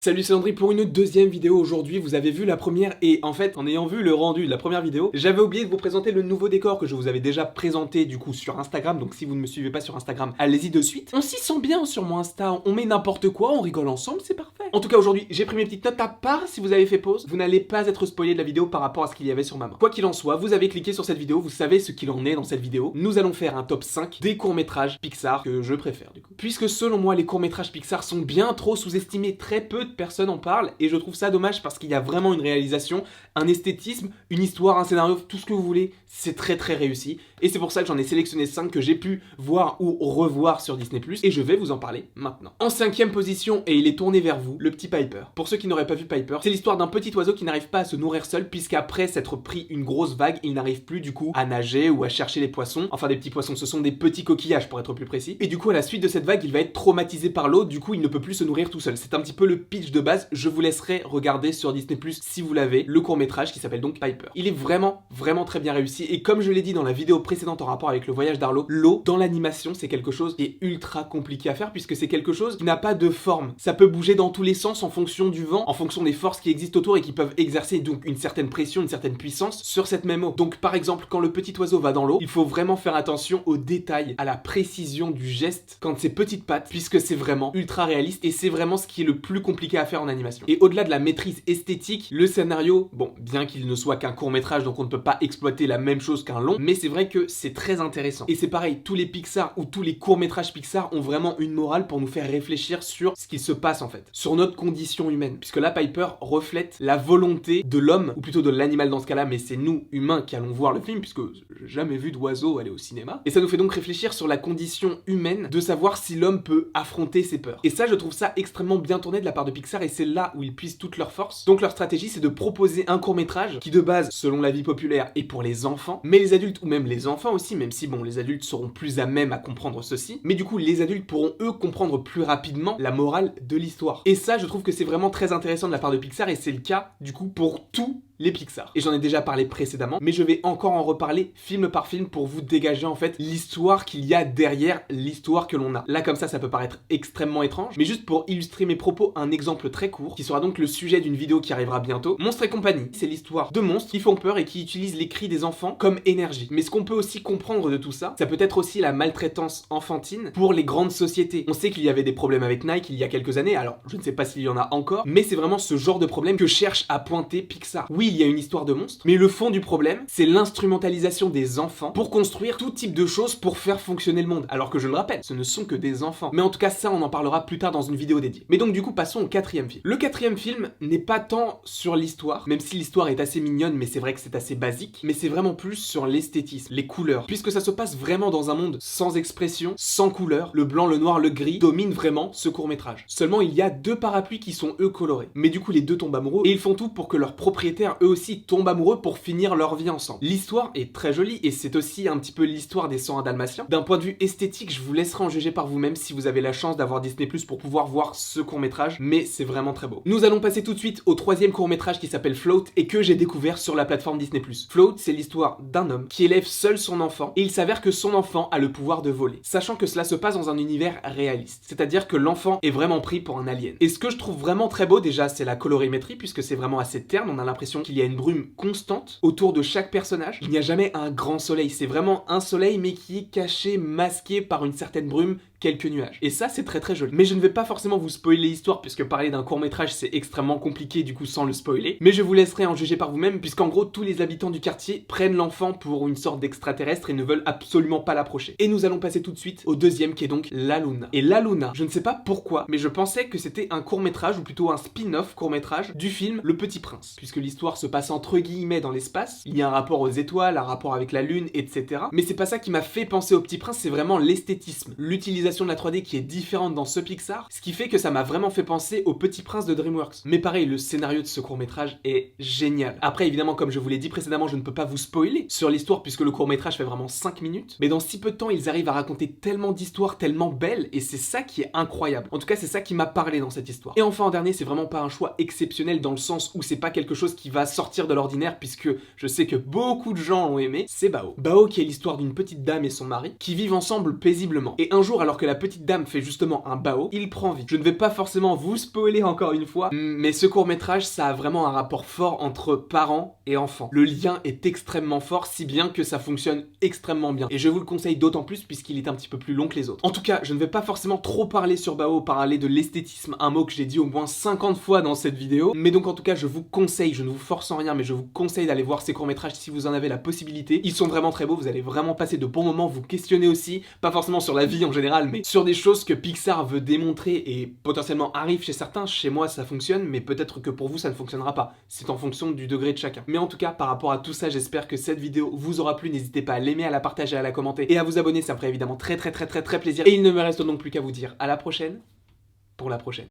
Salut, c'est Landry pour une deuxième vidéo aujourd'hui. Vous avez vu la première et en fait, en ayant vu le rendu de la première vidéo, j'avais oublié de vous présenter le nouveau décor que je vous avais déjà présenté du coup sur Instagram. Donc si vous ne me suivez pas sur Instagram, allez-y de suite. On s'y sent bien sur mon Insta, on met n'importe quoi, on rigole ensemble, c'est parfait. En tout cas aujourd'hui, j'ai pris mes petites notes à part. Si vous avez fait pause, vous n'allez pas être spoilé de la vidéo par rapport à ce qu'il y avait sur ma main. Quoi qu'il en soit, vous avez cliqué sur cette vidéo, vous savez ce qu'il en est dans cette vidéo. Nous allons faire un top 5 des courts-métrages Pixar que je préfère du coup. Puisque selon moi, les courts-métrages Pixar sont bien trop sous-estimés, très peu de personnes en parlent. Et je trouve ça dommage parce qu'il y a vraiment une réalisation, un esthétisme, une histoire, un scénario, tout ce que vous voulez, c'est très réussi. Et c'est pour ça que j'en ai sélectionné 5 que j'ai pu voir ou revoir sur Disney+, et je vais vous en parler maintenant. En 5e position, et il est tourné vers vous, le petit Piper. Pour ceux qui n'auraient pas vu Piper, c'est l'histoire d'un petit oiseau qui n'arrive pas à se nourrir seul, puisqu'après s'être pris une grosse vague, il n'arrive plus du coup à nager ou à chercher les poissons. Enfin des petits poissons, ce sont des petits coquillages pour être plus précis. Et du coup à la suite de cette vague, il va être traumatisé par l'eau, du coup il ne peut plus se nourrir tout seul. C'est un petit peu le pitch de base, je vous laisserai regarder sur Disney+, si vous l'avez, le court-métrage qui s'appelle donc Piper. Il est vraiment très bien réussi, et comme je l'ai dit dans la vidéo précédente en rapport avec le voyage d'Arlo, l'eau dans l'animation c'est quelque chose qui est ultra compliqué à faire puisque c'est quelque chose qui n'a pas de forme. Ça peut bouger dans tous les sens en fonction du vent, en fonction des forces qui existent autour et qui peuvent exercer donc une certaine pression, une certaine puissance sur cette même eau. Donc par exemple quand le petit oiseau va dans l'eau, il faut vraiment faire attention aux détails, à la précision du geste quand ses petites pattes, puisque c'est vraiment ultra réaliste et c'est vraiment ce qui est le plus compliqué à faire en animation. Et au-delà de la maîtrise esthétique, le scénario, bon, bien qu'il ne soit qu'un court-métrage donc on ne peut pas exploiter la même chose qu'un long, mais c'est vrai que c'est très intéressant. Et c'est pareil, tous les Pixar ou tous les courts-métrages Pixar ont vraiment une morale pour nous faire réfléchir sur ce qui se passe en fait, sur notre condition humaine. Puisque là, Piper reflète la volonté de l'homme, ou plutôt de l'animal dans ce cas-là, mais c'est nous, humains, qui allons voir le film, puisque j'ai jamais vu d'oiseau aller au cinéma. Et ça nous fait donc réfléchir sur la condition humaine, de savoir si l'homme peut affronter ses peurs. Et ça, je trouve ça extrêmement bien tourné de la part de Pixar, et c'est là où ils puisent toute leur force. Donc leur stratégie, c'est de proposer un court-métrage qui, de base, selon l'avis populaire, est pour les enfants, mais les adultes, ou même les enfants aussi, même si, bon, les adultes seront plus à même à comprendre ceci, mais du coup les adultes pourront eux comprendre plus rapidement la morale de l'histoire. Et ça je trouve que c'est vraiment très intéressant de la part de Pixar et c'est le cas du coup pour tous les Pixar. Et j'en ai déjà parlé précédemment, mais je vais encore en reparler film par film pour vous dégager en fait l'histoire qu'il y a derrière l'histoire que l'on a. Là comme ça peut paraître extrêmement étrange, mais juste pour illustrer mes propos, un exemple très court, qui sera donc le sujet d'une vidéo qui arrivera bientôt. Monstres et compagnie, c'est l'histoire de monstres qui font peur et qui utilisent les cris des enfants comme énergie. Mais ce qu'on peut aussi comprendre de tout ça, ça peut être aussi la maltraitance enfantine pour les grandes sociétés. On sait qu'il y avait des problèmes avec Nike il y a quelques années, alors je ne sais pas s'il y en a encore, mais c'est vraiment ce genre de problème que cherche à pointer Pixar. Oui, il y a une histoire de monstre, mais le fond du problème, c'est l'instrumentalisation des enfants pour construire tout type de choses pour faire fonctionner le monde. Alors que je le rappelle, ce ne sont que des enfants. Mais en tout cas, ça, on en parlera plus tard dans une vidéo dédiée. Mais donc du coup, passons au 4e film. Le 4e film n'est pas tant sur l'histoire, même si l'histoire est assez mignonne, mais c'est vrai que c'est assez basique, mais c'est vraiment plus sur l'esthétisme, les couleurs, puisque ça se passe vraiment dans un monde sans expression, sans couleurs. Le blanc, le noir, le gris dominent vraiment ce court-métrage. Seulement, il y a 2 parapluies qui sont eux colorés. Mais du coup, les 2 tombent amoureux et ils font tout pour que leurs propriétaires, eux aussi, tombent amoureux pour finir leur vie ensemble. L'histoire est très jolie et c'est aussi un petit peu l'histoire des 101 Dalmatiens. D'un point de vue esthétique, je vous laisserai en juger par vous-même si vous avez la chance d'avoir Disney+ pour pouvoir voir ce court-métrage, mais c'est vraiment très beau. Nous allons passer tout de suite au 3e court-métrage qui s'appelle Float et que j'ai découvert sur la plateforme Disney+. Float, c'est l'histoire d'un homme qui élève seul son enfant et il s'avère que son enfant a le pouvoir de voler, sachant que cela se passe dans un univers réaliste, c'est-à-dire que l'enfant est vraiment pris pour un alien. Et ce que je trouve vraiment très beau déjà, c'est la colorimétrie, puisque c'est vraiment assez terne, on a l'impression qu'il y a une brume constante autour de chaque personnage. Il n'y a jamais un grand soleil, c'est vraiment un soleil mais qui est caché, masqué par une certaine brume, quelques nuages. Et ça, c'est très joli. Mais je ne vais pas forcément vous spoiler l'histoire, puisque parler d'un court-métrage, c'est extrêmement compliqué, du coup, sans le spoiler. Mais je vous laisserai en juger par vous-même, puisqu'en gros, tous les habitants du quartier prennent l'enfant pour une sorte d'extraterrestre et ne veulent absolument pas l'approcher. Et nous allons passer tout de suite au 2e, qui est donc La Luna. Et La Luna, je ne sais pas pourquoi, mais je pensais que c'était un court-métrage, ou plutôt un spin-off court-métrage, du film Le Petit Prince. Puisque l'histoire se passe entre guillemets dans l'espace, il y a un rapport aux étoiles, un rapport avec la lune, etc. Mais c'est pas ça qui m'a fait penser au Petit Prince, c'est vraiment l'esthétisme, l'utilisation de la 3D qui est différente dans ce Pixar, ce qui fait que ça m'a vraiment fait penser au Petit Prince de DreamWorks. Mais pareil, le scénario de ce court-métrage est génial. Après, évidemment, comme je vous l'ai dit précédemment, je ne peux pas vous spoiler sur l'histoire puisque le court-métrage fait vraiment 5 minutes, mais dans si peu de temps, ils arrivent à raconter tellement d'histoires, tellement belles, et c'est ça qui est incroyable. En tout cas, c'est ça qui m'a parlé dans cette histoire. Et enfin, en dernier, c'est vraiment pas un choix exceptionnel dans le sens où c'est pas quelque chose qui va sortir de l'ordinaire, puisque je sais que beaucoup de gens l'ont aimé, c'est Bao. Bao qui est l'histoire d'une petite dame et son mari qui vivent ensemble paisiblement. Et un jour, alors alors que la petite dame fait justement un bao, il prend vie. Je ne vais pas forcément vous spoiler encore une fois, mais ce court-métrage, ça a vraiment un rapport fort entre parents et enfants. Le lien est extrêmement fort, si bien que ça fonctionne extrêmement bien. Et je vous le conseille d'autant plus puisqu'il est un petit peu plus long que les autres. En tout cas, je ne vais pas forcément trop parler sur bao, parler de l'esthétisme, un mot que j'ai dit au moins 50 fois dans cette vidéo. Mais donc en tout cas, je vous conseille, je ne vous force en rien, mais je vous conseille d'aller voir ces courts-métrages si vous en avez la possibilité. Ils sont vraiment très beaux, vous allez vraiment passer de bons moments, vous questionner aussi, pas forcément sur la vie en général, mais sur des choses que Pixar veut démontrer et potentiellement arrive chez certains. Chez moi, ça fonctionne, mais peut-être que pour vous, ça ne fonctionnera pas. C'est en fonction du degré de chacun. Mais en tout cas, par rapport à tout ça, j'espère que cette vidéo vous aura plu. N'hésitez pas à l'aimer, à la partager, à la commenter et à vous abonner, ça me ferait évidemment très plaisir. Et il ne me reste donc plus qu'à vous dire à la prochaine pour la prochaine.